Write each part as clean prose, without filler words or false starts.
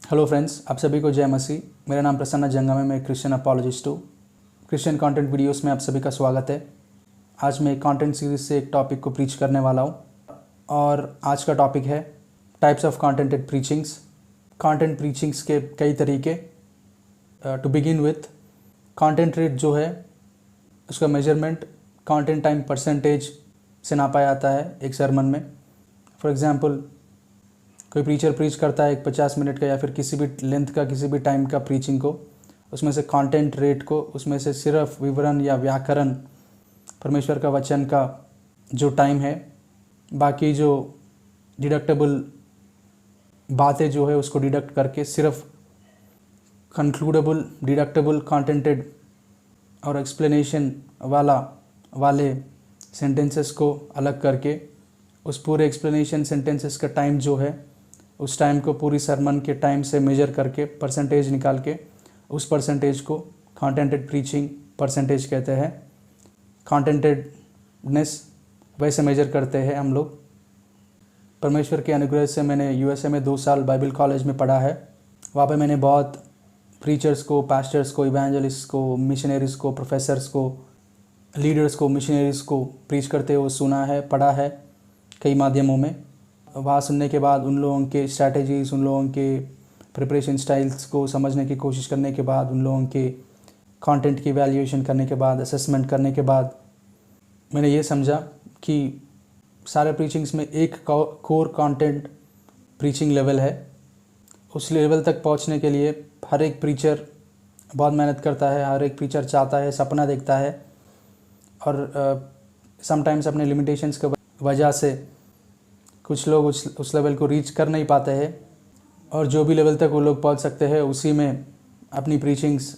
Hello friends, आप सभी को जय मसीह। मेरा नाम प्रसन्न जंगम है। मैं क्रिश्चियन अपॉलजिस्ट हूँ। क्रिश्चियन कंटेंट वीडियोस में आप सभी का स्वागत है। आज मैं एक कंटेंट सीरीज से एक टॉपिक को प्रीच करने वाला हूँ और आज का टॉपिक है types of contented preachings. Content preachings के कई तरीके। To begin with, content rate जो है उसका मेजरमेंट कंटेंट टाइम परसेंटेज से नापा जाता है एक सरमन में। फॉर एग्जांपल, कोई प्रीचर प्रीच करता है एक 50 मिनट का या फिर किसी भी लेंथ का किसी भी टाइम का प्रीचिंग को, उसमें से कंटेंट रेट को, उसमें से सिर्फ विवरण या व्याकरण परमेश्वर का वचन का जो टाइम है, बाकी जो डिडक्टेबल बातें जो है उसको डिडक्ट करके सिर्फ कंक्लूडेबल डिडक्टेबल कंटेंटेड और एक्सप्लेनेशन वाले सेंटेंसेस को अलग करके उस पूरे एक्सप्लेनेशन सेंटेंसेस का टाइम जो है उस टाइम को पूरी सरमन के टाइम से मेजर करके परसेंटेज निकाल के उस परसेंटेज को कंटेंटेड प्रीचिंग परसेंटेज कहते हैं। कंटेंटेडनेस वैसे मेजर करते हैं हम लोग। परमेश्वर के अनुग्रह से मैंने यूएसए में 2 साल बाइबल कॉलेज में पढ़ा है। वहाँ पे मैंने बहुत प्रीचर्स को, पास्टर्स को, इवेंजलिस्ट को, मिशनरीज़ को, प्रोफेसर्स को, लीडर्स को, मिशनरीज़ को प्रीच करते हुए सुना है, पढ़ा है कई माध्यमों में। वहाँ सुनने के बाद उन लोगों के स्ट्रैटेजीज़, उन लोगों के प्रिपरेशन स्टाइल्स को समझने की कोशिश करने के बाद, उन लोगों के कंटेंट की वैल्यूएशन करने के बाद, असेसमेंट करने के बाद मैंने ये समझा कि सारे प्रीचिंग्स में एक कोर कंटेंट प्रीचिंग लेवल है। उस लेवल तक पहुंचने के लिए हर एक प्रीचर बहुत मेहनत करता है, हर एक प्रीचर चाहता है, सपना देखता है और समटाइम्स अपने लिमिटेशंस की वजह से कुछ लोग उस लेवल को रीच कर नहीं पाते हैं और जो भी लेवल तक वो लोग पहुंच सकते हैं उसी में अपनी प्रीचिंग्स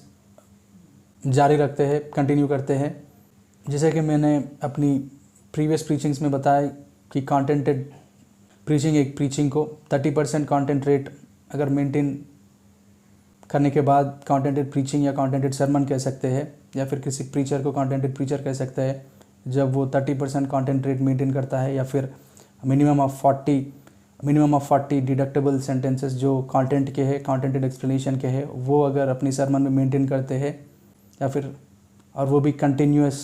जारी रखते हैं, कंटिन्यू करते हैं। जैसे कि मैंने अपनी प्रीवियस प्रीचिंग्स में बताया कि कंटेंटेड प्रीचिंग एक प्रीचिंग को 30% कंटेंट रेट अगर मेंटेन करने के बाद कंटेंटेड प्रीचिंग या कंटेंटेड सरमन कह सकते हैं, या फिर किसी प्रीचर को कंटेंटेड प्रीचर कह सकते हैं जब वो 30% कंटेंट रेट मेंटेन करता है, या फिर मिनिमम ऑफ 40 डिडक्टेबल सेंटेंसेस जो कंटेंट के हैं, कंटेंटेड एक्सप्लेनेशन के हैं, वो अगर अपनी सरमन में मेंटेन करते हैं या फिर और वो भी कंटिन्यूअस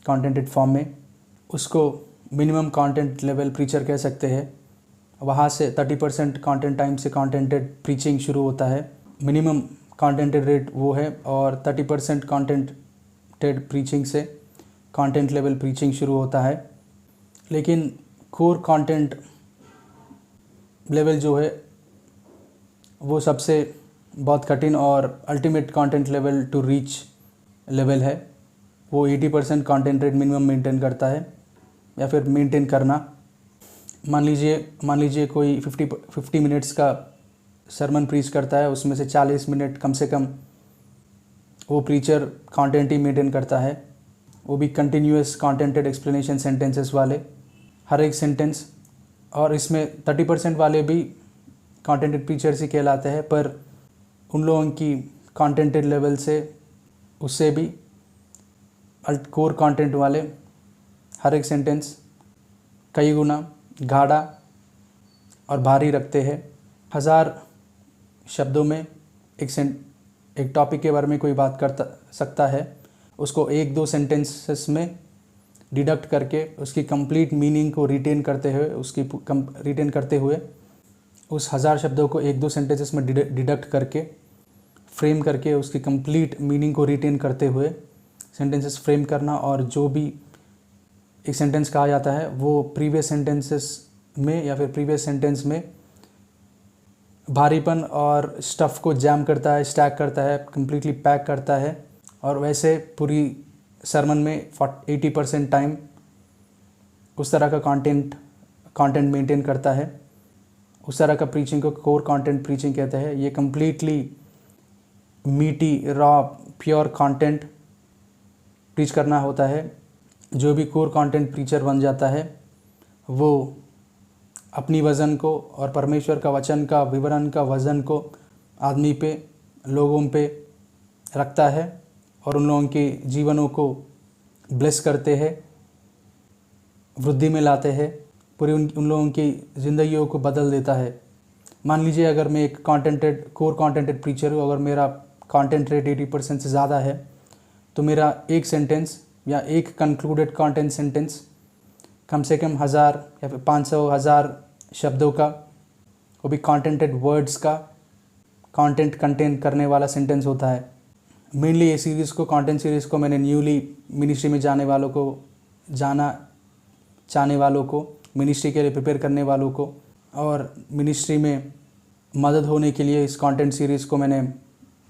कंटेंटेड फॉर्म में, उसको मिनिमम कंटेंट लेवल प्रीचर कह सकते हैं। वहाँ से 30% कंटेंट टाइम से कंटेंटेड प्रीचिंग शुरू होता है। मिनिमम कंटेंटेड रेट वो है और 30% कंटेंटेड प्रीचिंग से कंटेंट लेवल प्रीचिंग शुरू होता है। लेकिन कोर कंटेंट लेवल जो है वो सबसे बहुत कठिन और ultimate content level to reach level है। वो 80% कंटेंट रेट मिनिमम मेंटेन करता है या फिर मेंटेन करना। मान लीजिए कोई 50 मिनट्स का सरमन प्रीच करता है, उसमें से 40 मिनट कम से कम वो प्रीचर कंटेंट ही मेंटेन करता है, वो भी कंटिन्यूअस कंटेंटेड एक्सप्लेनेशन सेंटेंसेस वाले हर एक सेंटेंस। और इसमें 30% वाले भी कंटेंटेड प्रीचर्स ही कहलाते हैं, पर उन लोगों की कंटेंटेड लेवल से उससे भी कोर कंटेंट वाले हर एक सेंटेंस कई गुना गाढ़ा और भारी रखते हैं। 1000 शब्दों में एक टॉपिक के बारे में कोई बात कर सकता है, उसको 1-2 सेंटेंसेस में डिडक्ट करके उसकी कंप्लीट मीनिंग को रिटेन करते हुए उस 1000 शब्दों को 1-2 सेंटेंसेस में डिडक्ट करके फ्रेम करके उसकी कंप्लीट मीनिंग को रिटेन करते हुए सेंटेंसेस फ्रेम करना, और जो भी एक सेंटेंस कहा जाता है वो प्रीवियस सेंटेंसेस में या फिर प्रीवियस सेंटेंस में भारीपन और स्टफ़ को जैम करता है, स्टैक करता है, कम्प्लीटली पैक करता है। और वैसे पूरी सरमन में 80% टाइम उस तरह का कंटेंट मेंटेन करता है। उस तरह का प्रीचिंग को कोर कंटेंट प्रीचिंग कहते हैं। ये कम्प्लीटली मीटी, रॉ, प्योर कंटेंट प्रीच करना होता है। जो भी कोर कंटेंट प्रीचर बन जाता है वो अपनी वज़न को और परमेश्वर का वचन का विवरण का वज़न को आदमी पे, लोगों पे रखता है और उन लोगों के जीवनों को ब्लेस करते हैं, वृद्धि में लाते हैं, पूरी उन लोगों की ज़िंदगियों को बदल देता है। मान लीजिए अगर मैं एक कोर कॉन्टेंटेड प्रीचर हूँ, अगर मेरा कंटेंट रेट 80% से ज़्यादा है, तो मेरा एक सेंटेंस या एक कंक्लूडेड कंटेंट सेंटेंस कम से कम 1000 या फिर 500,000 शब्दों का, वो भी कॉन्टेंटेड वर्ड्स का कंटेंट कंटेन करने वाला सेंटेंस होता है। मेनली ये सीरीज़ को, कंटेंट सीरीज़ को मैंने न्यूली मिनिस्ट्री में जाने वालों को, जाना चाहने वालों को, मिनिस्ट्री के लिए प्रिपेयर करने वालों को और मिनिस्ट्री में मदद होने के लिए इस कंटेंट सीरीज़ को मैंने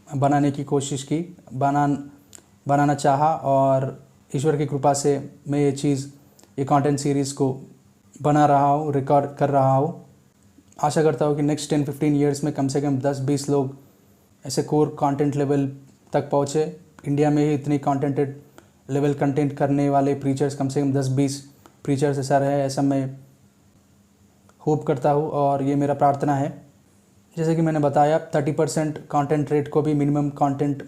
बनाने की कोशिश की, बनाना चाहा, और ईश्वर की कृपा से मैं ये कंटेंट सीरीज़ को बना रहा हूँ, रिकॉर्ड कर रहा हूँ। आशा करता हूँ कि नेक्स्ट 10-15 ईयर्स में कम से कम 10-20 लोग ऐसे कोर कंटेंट लेवल तक पहुँचे। इंडिया में ही इतनी कंटेंटेड लेवल कंटेंट करने वाले प्रीचर्स कम से कम 10-20 प्रीचर्स ऐसा रहे, ऐसा मैं होप करता हूँ और ये मेरा प्रार्थना है। जैसे कि मैंने बताया, 30% कंटेंट रेट को भी minimum content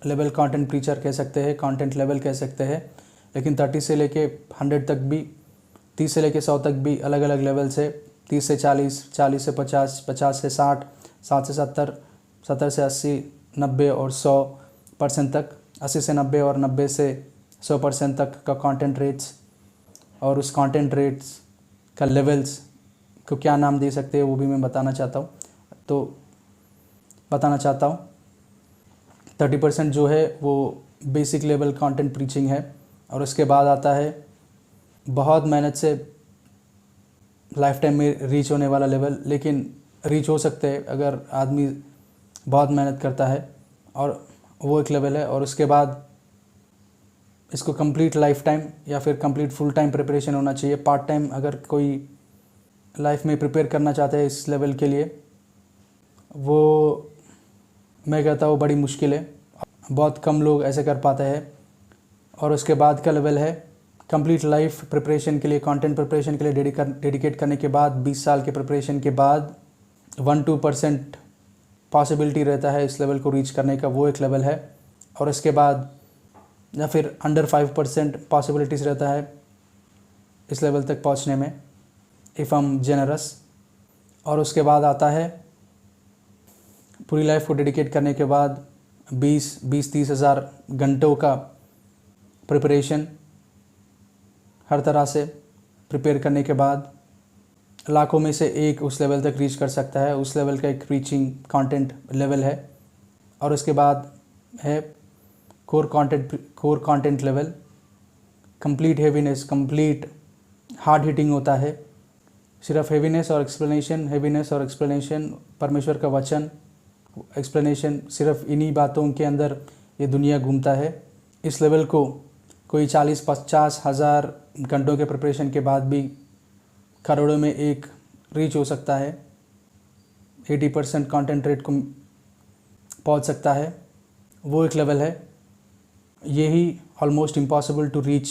level content preacher कह सकते हैं, कंटेंट लेवल कह सकते हैं, लेकिन 30 से लेके 100 तक भी, 30 से लेके 100 तक भी अलग अलग लेवल से, 30 से 40, 40 से 50, 50 से 60, 60 से 70, 70 से 80, 90 और 100% तक, 80 से 90 और 90 से 100% तक का कंटेंट रेट्स, और उस कंटेंट रेट्स का लेवल्स को क्या नाम दे सकते हैं वो भी मैं बताना चाहता हूँ। 30% जो है वो बेसिक लेवल कंटेंट प्रीचिंग है, और उसके बाद आता है बहुत मेहनत से लाइफ टाइम में रीच होने वाला लेवल, लेकिन रीच हो सकते हैं अगर आदमी बहुत मेहनत करता है, और वो एक लेवल है। और उसके बाद इसको कंप्लीट लाइफ टाइम या फिर कंप्लीट फुल टाइम प्रिपरेशन होना चाहिए। पार्ट टाइम अगर कोई लाइफ में प्रिपेयर करना चाहते हैं इस लेवल के लिए, वो मैं कहता हूँ बड़ी मुश्किल है, बहुत कम लोग ऐसे कर पाते हैं। और उसके बाद का लेवल है कंप्लीट लाइफ प्रिपरेशन के लिए, कंटेंट प्रिपरेशन के लिए डेडिकेट करने के बाद, 20 साल के प्रिपरेशन के बाद 1-2% पॉसिबिलिटी रहता है इस लेवल को रीच करने का, वो एक लेवल है। और इसके बाद या फिर अंडर 5% पॉसिबिलिटीज़ रहता है इस लेवल तक पहुंचने में, इफ़ आई एम जेनरस। और उसके बाद आता है पूरी लाइफ को डेडिकेट करने के बाद 20-30 हज़ार घंटों का प्रिपरेशन, हर तरह से प्रिपेयर करने के बाद लाखों में से एक उस लेवल तक रीच कर सकता है। उस लेवल का एक रीचिंग कंटेंट लेवल है। और उसके बाद है core content level, complete heaviness, complete hard hitting होता है। सिर्फ हेवीनेस और एक्सप्लेनेशन, परमेश्वर का वचन, एक्सप्लेनेशन, सिर्फ इन्हीं बातों के अंदर ये दुनिया घूमता है। इस लेवल को कोई 40-50 हज़ार घंटों के प्रिपरेशन के बाद भी करोड़ों में एक रीच हो सकता है, 80% कंटेंट रेट को पहुंच सकता है, वो एक लेवल है। यही almost impossible to reach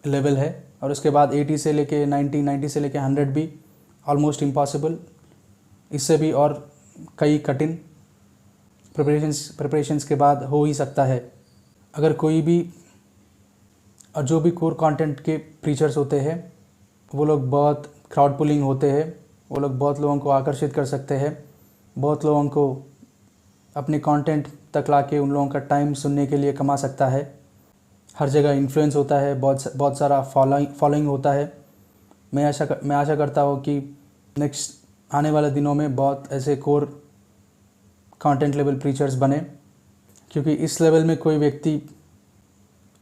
level है। और उसके बाद 80 से लेके 90 से लेके 100 भी ऑलमोस्ट इम्पॉसिबल, इससे भी और कई कठिन प्रिपरेशंस के बाद हो ही सकता है। अगर कोई भी, और जो भी कोर कंटेंट के प्रीचर्स होते हैं वो लोग बहुत क्राउड पुलिंग होते हैं, वो लोग बहुत लोगों को आकर्षित कर सकते हैं, बहुत लोगों को अपने कंटेंट तक लाके उन लोगों का टाइम सुनने के लिए कमा सकता है। हर जगह इन्फ्लुएंस होता है, बहुत सारा फॉलोइंग होता है। मैं आशा करता हूँ कि नेक्स्ट आने वाले दिनों में बहुत ऐसे कोर कंटेंट लेवल प्रीचर्स बने, क्योंकि इस लेवल में कोई व्यक्ति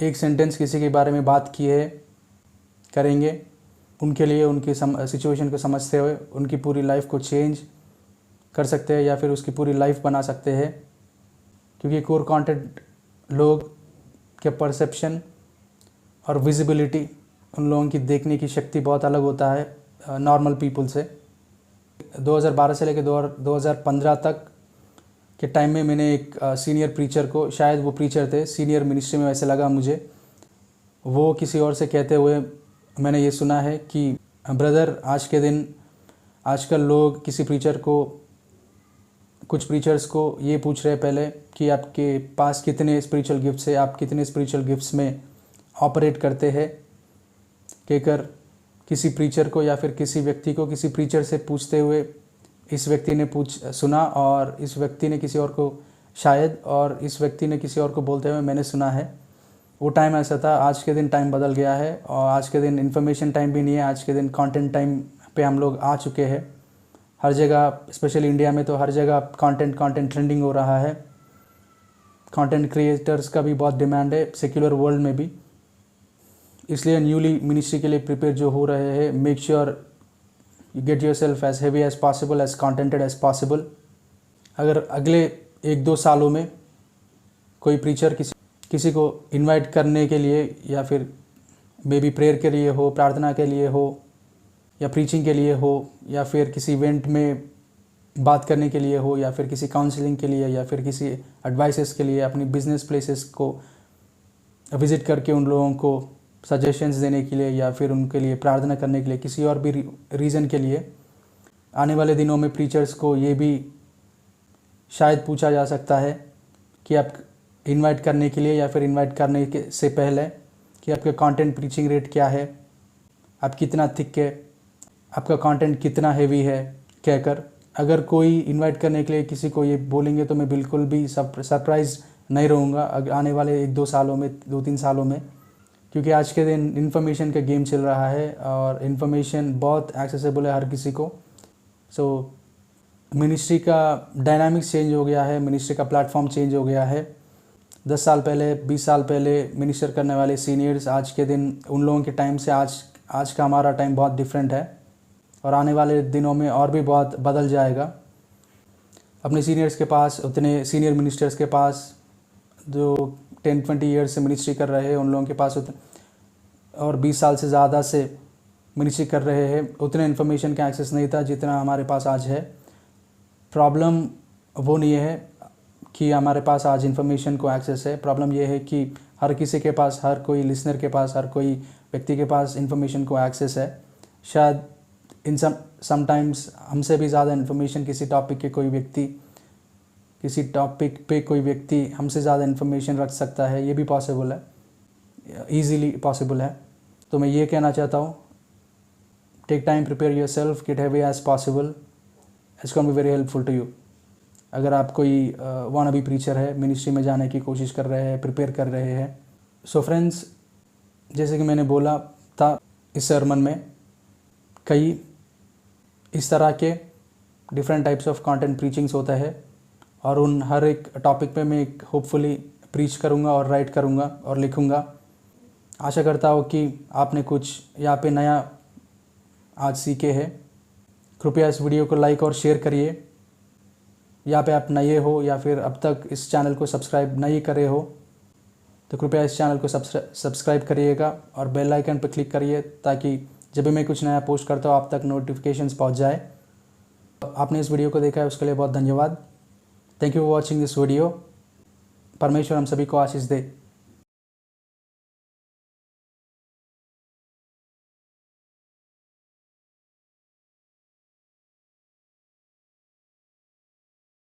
एक सेंटेंस किसी के बारे में बात किए करेंगे, उनके लिए उनकी सिचुएशन को समझते हुए उनकी पूरी लाइफ को चेंज कर सकते हैं या फिर उसकी पूरी लाइफ बना सकते हैं। क्योंकि कोर कंटेंट लोग के परसेप्शन और विजिबिलिटी, उन लोगों की देखने की शक्ति बहुत अलग होता है नॉर्मल पीपल से। 2012 से लेकर 2015 तक के टाइम में मैंने एक सीनियर प्रीचर को, शायद वो प्रीचर थे सीनियर मिनिस्ट्री में, वैसे लगा मुझे, वो किसी और से कहते हुए मैंने ये सुना है कि ब्रदर, आज के दिन आजकल लोग किसी प्रीचर को, कुछ प्रीचर्स को ये पूछ रहे पहले कि आपके पास कितने स्पिरिचुअल गिफ्ट्स है, आप कितने स्पिरिचुअल गिफ्ट्स में ऑपरेट करते हैं, कहकर किसी प्रीचर को या फिर किसी व्यक्ति को किसी प्रीचर से पूछते हुए इस व्यक्ति ने सुना और इस व्यक्ति ने किसी और को शायद और इस व्यक्ति ने किसी और को बोलते हुए मैंने सुना है। वो टाइम ऐसा था। आज के दिन टाइम बदल गया है और आज के दिन इन्फॉर्मेशन टाइम भी नहीं है। आज के दिन कंटेंट टाइम पे हम लोग आ चुके हैं। हर जगह, स्पेशली इंडिया में तो हर जगह कंटेंट ट्रेंडिंग हो रहा है। कंटेंट क्रिएटर्स का भी बहुत डिमांड है सेक्युलर वर्ल्ड में भी। इसलिए न्यूली मिनिस्ट्री के लिए प्रिपेयर जो हो रहे हैं, make sure you get yourself as heavy as possible, as contented as possible. अगर अगले 1-2 सालों में कोई प्रीचर किसी को इनवाइट करने के लिए या फिर मे बी प्रेयर के लिए हो, प्रार्थना के लिए हो, या प्रीचिंग के लिए हो, या फिर किसी इवेंट में बात करने के लिए हो, या फिर किसी काउंसलिंग के लिए, या फिर किसी एडवाइसेस के लिए, अपनी बिजनेस प्लेसेस को विज़िट करके उन लोगों को सजेशंस देने के लिए, या फिर उनके लिए प्रार्थना करने के लिए, किसी और भी रीज़न के लिए, आने वाले दिनों में प्रीचर्स को ये भी शायद पूछा जा सकता है कि आप इनवाइट करने के लिए या फिर इनवाइट करने के से पहले कि आपका कंटेंट प्रीचिंग रेट क्या है, आप कितना थिक है, आपका कंटेंट कितना हेवी है कहकर। अगर कोई इनवाइट करने के लिए किसी को ये बोलेंगे तो मैं बिल्कुल भी सरप्राइज़ नहीं रहूँगा आने वाले 1-2 सालों में, 2-3 सालों में, क्योंकि आज के दिन इन्फॉर्मेशन का गेम चल रहा है और इन्फॉर्मेशन बहुत एक्सेसिबल है हर किसी को। सो मिनिस्ट्री का डायनामिक्स चेंज हो गया है, मिनिस्ट्री का प्लेटफॉर्म चेंज हो गया है। 10 साल पहले, 20 साल पहले मिनिस्टर करने वाले सीनियर्स आज के दिन उन लोगों के टाइम से आज का हमारा टाइम बहुत डिफरेंट है और आने वाले दिनों में और भी बहुत बदल जाएगा। अपने सीनियर्स के पास, उतने सीनियर मिनिस्टर्स के पास जो 10-20 ईयर्स से मिनिस्ट्री कर रहे हैं, उन लोगों के पास और 20 साल से ज़्यादा से मिनिस्ट्री कर रहे हैं, उतने इन्फॉर्मेशन का एक्सेस नहीं था जितना हमारे पास आज है। प्रॉब्लम वो नहीं है कि हमारे पास आज इन्फॉर्मेशन को एक्सेस है, प्रॉब्लम ये है कि हर किसी के पास, हर कोई लिसनर के पास, हर कोई व्यक्ति के पास इन्फॉर्मेशन को एक्सेस है। शायद इन समटाइम्स हमसे भी ज़्यादा इन्फॉर्मेशन किसी टॉपिक पे कोई व्यक्ति हमसे ज़्यादा इन्फॉर्मेशन रख सकता है। ये भी पॉसिबल है, ईजीली पॉसिबल है। तो मैं ये कहना चाहता हूँ, take time, prepare yourself, get heavy as possible, it's gonna be very helpful to you. अगर आप कोई वानाबी प्रीचर है, मिनिस्ट्री में जाने की कोशिश कर रहे हैं, प्रिपेयर कर रहे हैं। सो फ्रेंड्स, जैसे कि मैंने बोला था इस सरमन में, कई इस तरह के different types of content preachings होता है और उन हर एक टॉपिक पे मैं होपफुली प्रीच करूँगा और राइट करूँगा और लिखूँगा। आशा करता हूँ कि आपने कुछ यहाँ पे नया आज सीखे हैं। कृपया इस वीडियो को लाइक और शेयर करिए। यहाँ पे आप नए हो या फिर अब तक इस चैनल को सब्सक्राइब नहीं करे हो तो कृपया इस चैनल को सब्सक्राइब करिएगा और बेल आइकन पर क्लिक करिए ताकि जब भी मैं कुछ नया पोस्ट करता हूँ आप तक नोटिफिकेशंस पहुँच जाए। आपने इस वीडियो को देखा है उसके लिए बहुत धन्यवाद। Thank you for watching this video. परमेश्वर हम सभी को आशीष दे।